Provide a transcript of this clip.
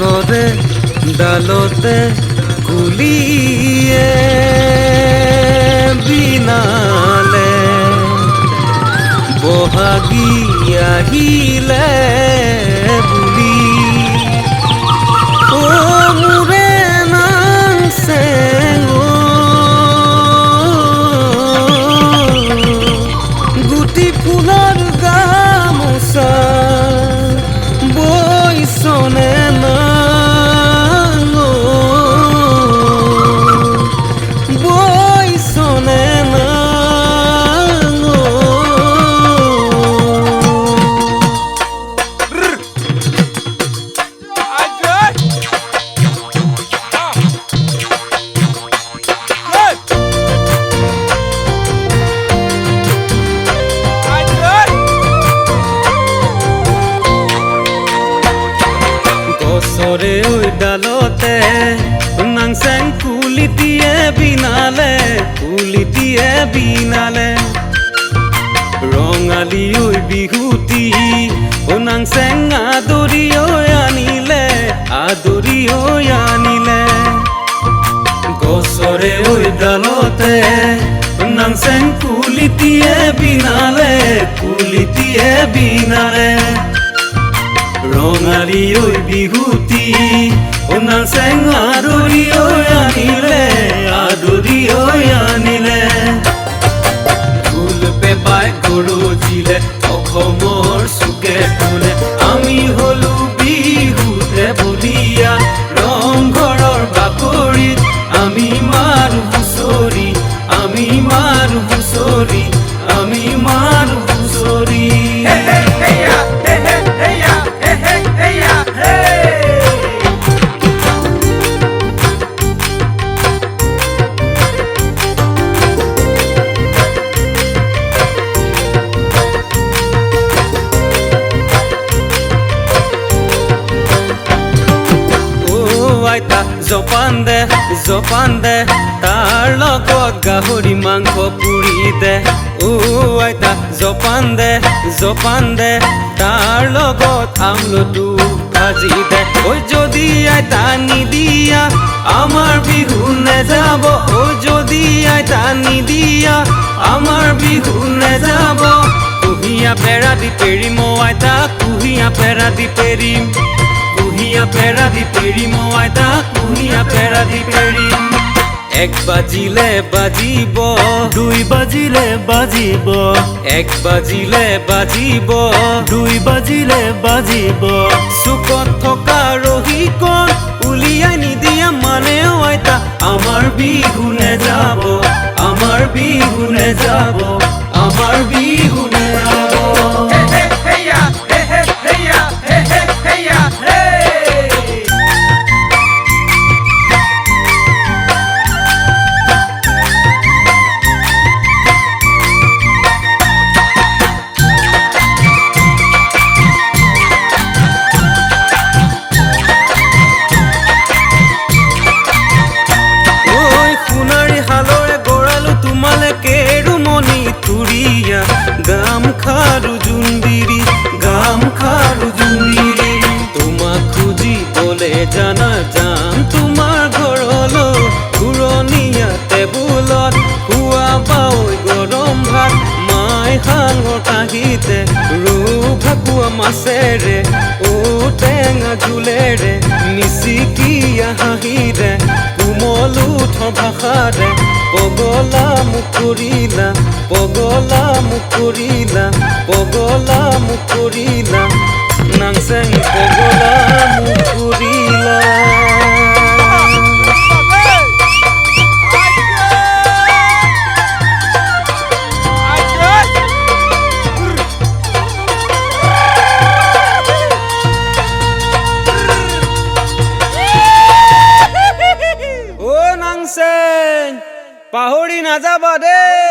গছৰে ডালতে কুলিয়ে বিনালে বহাগী আহিলে বুলি মোৰে নাংছে গুটি ফুলৰ গামোচা বৈছনে না বৈছনে না গছৰে ঐ ডালতে নাংচেং কুলিটিয়ে বিনালে ৰঙালী ঐ বিহুতি নাংচেং আদৰি আনিলে গছৰে ঐ ডালতে নাংচেং কুলিটিয়ে বিনালে ৰঙালী ঐ বিহুতি নাংচেং আদৰি আনিলে ঢোল পেপাই গৰজিলে অসমৰ চুকে কোণে আমি হলো বিহুতে বলিয়া ৰংঘৰৰ বাকৰিত আমি মাৰো হুঁচৰি আইতা জপান দে তাৰ লগত গাহৰি মাংস পুৰি দে আইতা জপান দে তাৰ লগত আমলটো ভাজি দে যদি আইতা নিদিয়া আমাৰ বিহু নেযাব যদি আইতা নিদিয়া আমাৰ বিহু নেযাব কুঁহিয়া পেৰা দি পেৰিম আইতা কুঁহিয়া পেৰা দি পেৰিম আইতা কুঁহিয়া পেৰা দি পেৰিম এক বাজিলে বাজিব দুই বাজিলে বাজিব এক বাজিলে বাজিব দুই বাজিলে বাজিব চুকত থকা ৰহিকণ উলিয়াই নিদিয়া মানে আইতা আমাৰ বিহু নেযাব গাম খাৰু জুন্দিৰি তোমাক খুজিবলে জানা যাম তোমাৰ ঘৰলৈ ঘূৰণীয়া টেবুলত খুৱাবা গৰম ভাত মাই হাঙৰ কাঁহীতে ভাকুৱা মাছেৰে টেঙা জোলেৰে মিচিকিয়া হাঁহিৰে কোমল উঠ ভাষাৰে পগলা মোক কৰিলা নাংচেং পগলা মোক কৰিলা নাংচেং পাহৰি নাযাবা দেই।